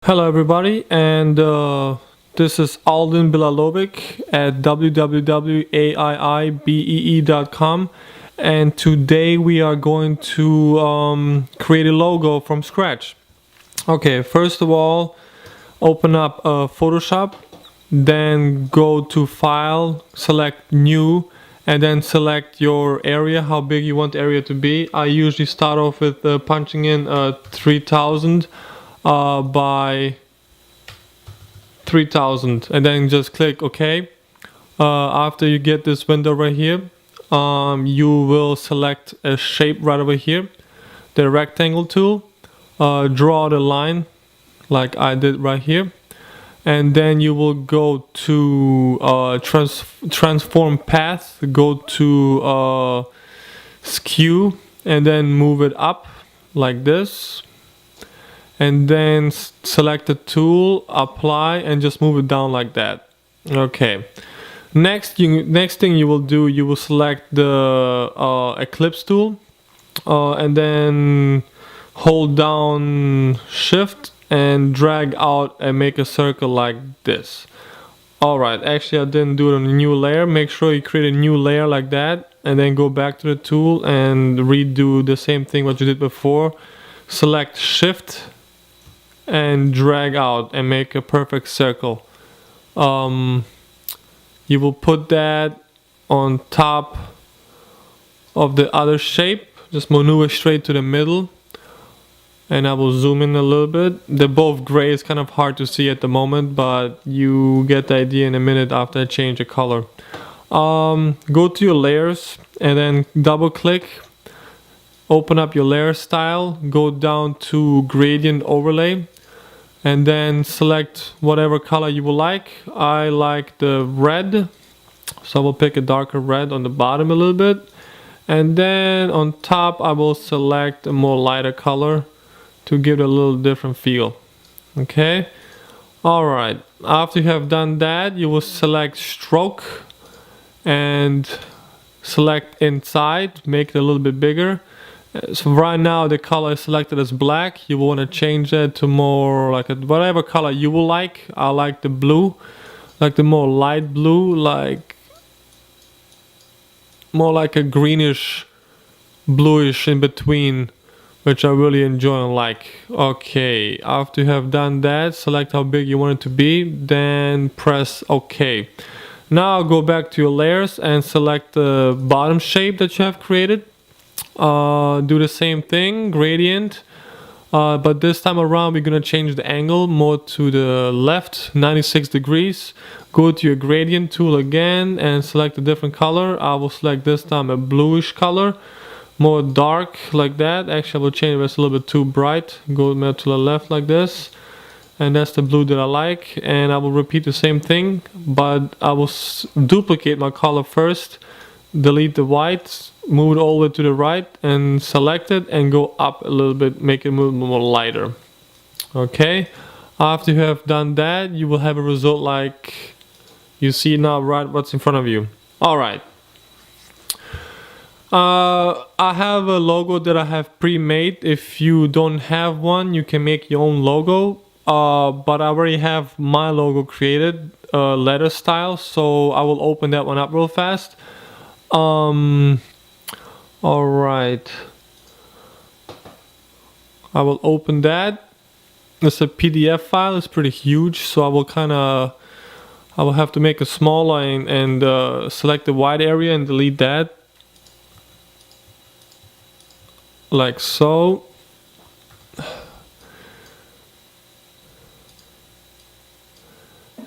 Hello everybody, and this is Alden Bilalovic at www.aiibee.com, and today we are going to create a logo from scratch. Okay, first of all, open up Photoshop, then go to File, select New, and then select your area, how big you want the area to be. I usually start off with punching in 3000 by 3000 and then just click OK. After you get this window right here, you will select a shape right over here, the rectangle tool, draw the line like I did right here, and then you will go to transform path, go to skew, and then move it up like this, and then select the tool, apply, and just move it down like that. Okay, next thing you will do, you will select the ellipse tool, and then hold down shift and drag out and make a circle like this. Alright, actually I didn't do it on a new layer. Make sure you create a new layer like that, and then go back to the tool and redo the same thing what you did before. Select shift and drag out and make a perfect circle. You will put that on top of the other shape. Just maneuver straight to the middle, and I will zoom in a little bit. They're both gray. It's kind of hard to see at the moment, but you get the idea in a minute after I change the color. Go to your layers and then double click, open up your layer style, go down to gradient overlay, and then select whatever color you will like. I like the red, so I will pick a darker red on the bottom a little bit, and then on top I will select a more lighter color to give it a little different feel. Okay, alright, after you have done that, you will select stroke and select inside, make it a little bit bigger. So right now the color is selected as black. You will want to change that to more like whatever color you will like. I like the blue, like the more light blue, like more like a greenish bluish in between, which I really enjoy and like. Okay, after you have done that, select how big you want it to be, then press OK. Now go back to your layers and select the bottom shape that you have created. Do the same thing, gradient, but this time around we're gonna change the angle more to the left, 96 degrees. Go to your gradient tool again and select a different color. I will select this time a bluish color, more dark like that. Actually I will change it, it's a little bit too bright. Go more to the left like this, and that's the blue that I like. And I will repeat the same thing, but I will duplicate my color first, delete the white, move it all the way to the right and select it and go up a little bit, make it a little more lighter. Okay, after you have done that, you will have a result like you see now, right what's in front of you. Alright, I have a logo that I have pre-made. If you don't have one, you can make your own logo, but I already have my logo created, letter style, so I will open that one up real fast. Alright, I will open that. It's a PDF file, it's pretty huge, so I will have to make it smaller and select the white area and delete that, like so.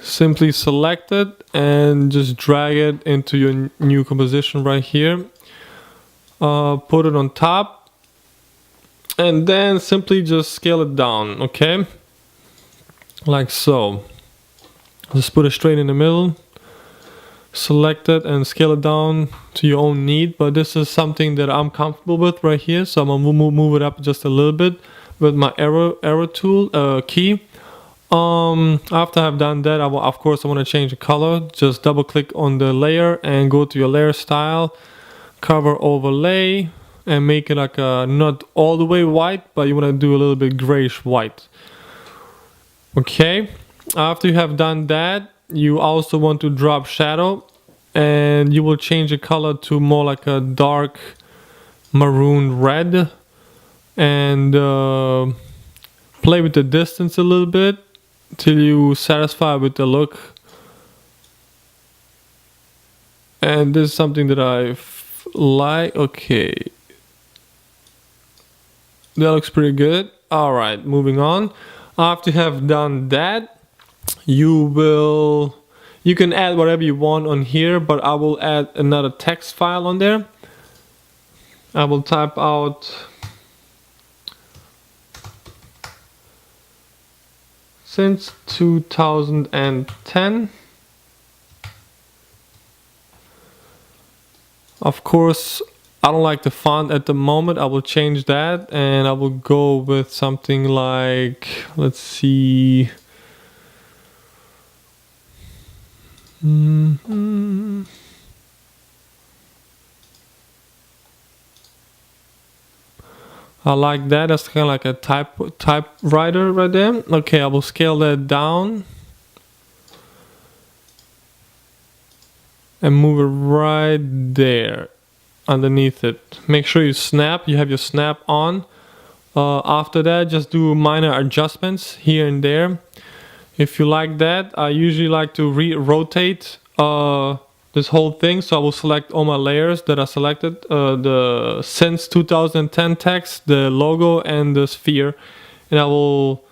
Simply select it and just drag it into your new composition right here. Put it on top and then simply just scale it down, okay, like so. Just put it straight in the middle, select it and scale it down to your own need, but this is something that I'm comfortable with right here, so I'm gonna move it up just a little bit with my arrow tool key. After I've done that, I want to change the color. Just double click on the layer and go to your layer style, cover overlay, and make it like a, not all the way white, but you want to do a little bit grayish white. Okay, after you have done that, you also want to drop shadow, and you will change the color to more like a dark maroon red, and play with the distance a little bit till you satisfied with the look. And this is something that I like. Okay, that looks pretty good. All right, moving on. After you have done that, you can add whatever you want on here, but I will add another text file on there. I will type out since 2010. Of course, I don't like the font at the moment. I will change that, and I will go with something like, let's see. I like that. That's kind of like a typewriter right there. Okay, I will scale that down and move it right there underneath it. Make sure you have your snap on. After that, just do minor adjustments here and there. If you like that, I usually like to rotate this whole thing. So I will select all my layers that are selected, the since 2010 text, the logo, and the sphere, and I will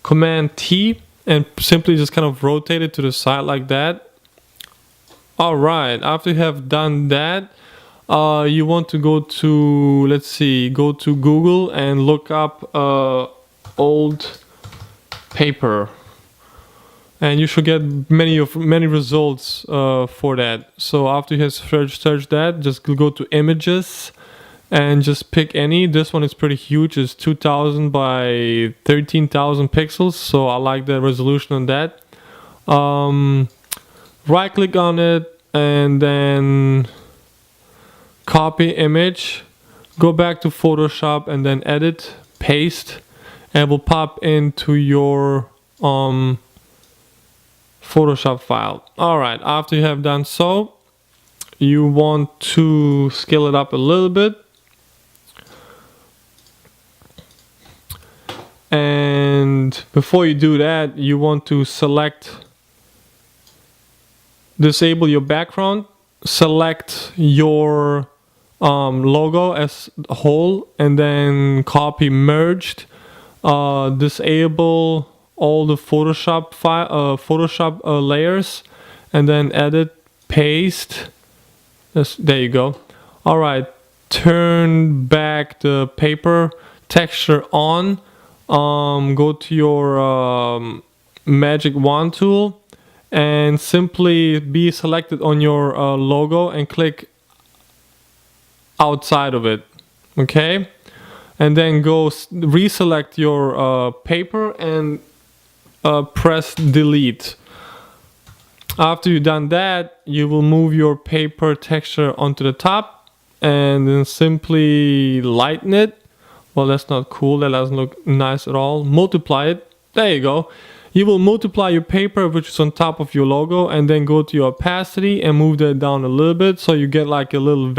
Command T and simply just kind of rotate it to the side like that. Alright, after you have done that, you want to go to, go to Google and look up old paper. And you should get many results for that. So after you have search that, just go to images and just pick any. This one is pretty huge. It's 2000 by 13,000 pixels. So I like the resolution on that. Right click on it and then copy image. Go back to Photoshop and then edit, paste, and it will pop into your Photoshop file. Alright, after you have done so, you want to scale it up a little bit. And before you do that, you want to disable your background, select your logo as a whole, and then copy merged, disable all the Photoshop layers, and then edit, paste. There you go. All right, turn back the paper texture on. Go to your magic wand tool and simply be selected on your logo and click outside of it. Okay, and then go reselect your paper and press delete. After you've done that, you will move your paper texture onto the top and then simply lighten it. Well, that's not cool. That doesn't look nice at all. Multiply it. There you go. You will multiply your paper, which is on top of your logo, and then go to your opacity and move that down a little bit, so you get like a little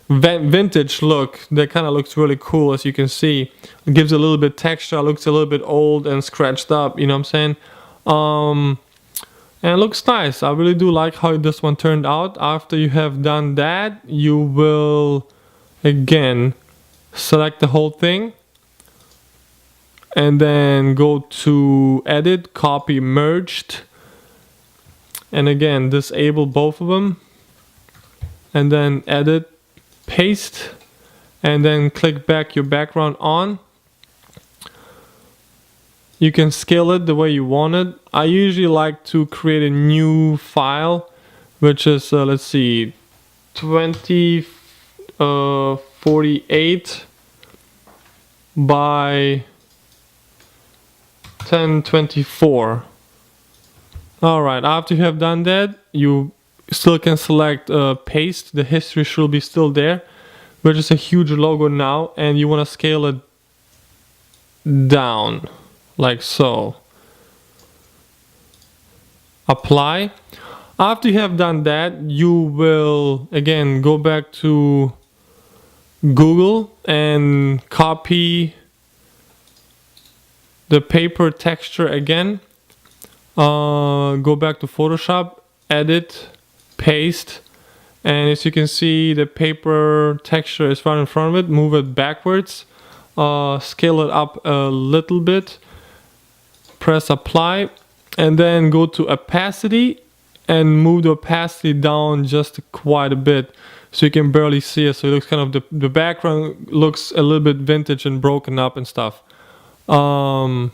vintage look that kind of looks really cool. As you can see, it gives a little bit texture, looks a little bit old and scratched up, you know what I'm saying? And it looks nice. I really do like how this one turned out. After you have done that, you will again select the whole thing and then go to edit, copy, merged, and again disable both of them, and then edit, paste, and then click back your background on. You can scale it the way you want it. I usually like to create a new file, which is 2048 by 1024. Alright, after you have done that, you still can select paste. The history should be still there, which is a huge logo now, and you want to scale it down like so. Apply. After you have done that, you will again go back to Google and copy the paper texture again. Go back to Photoshop, edit, paste, and as you can see, the paper texture is right in front of it. Move it backwards, scale it up a little bit, press apply, and then go to opacity and move the opacity down just quite a bit so you can barely see it. So it looks kind of, the background looks a little bit vintage and broken up and stuff. After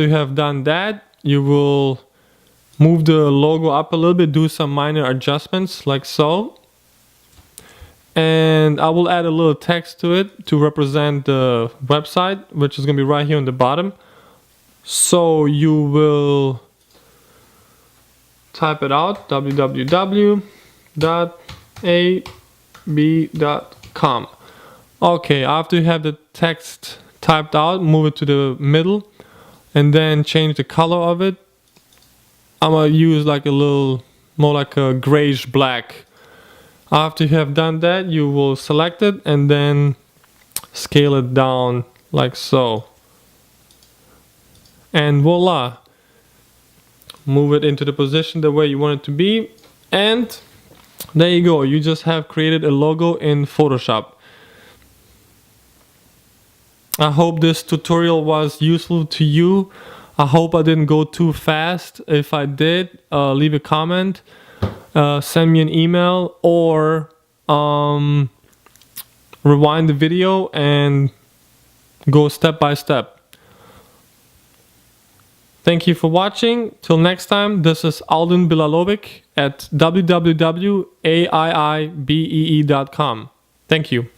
you have done that, you will move the logo up a little bit, do some minor adjustments like so. And I will add a little text to it to represent the website, which is going to be right here on the bottom. So you will type it out, www.ab.com. Okay, after you have the text typed out, move it to the middle and then change the color of it. I'm gonna use like a little more like a grayish black. After you have done that, you will select it and then scale it down like so. And voila, move it into the position the way you want it to be, and there you go. You just have created a logo in Photoshop. I hope this tutorial was useful to you. I hope I didn't go too fast. If I did, leave a comment, send me an email, or rewind the video and go step by step. Thank you for watching. Till next time, this is Aldin Bilalovic at www.aiibee.com. Thank you.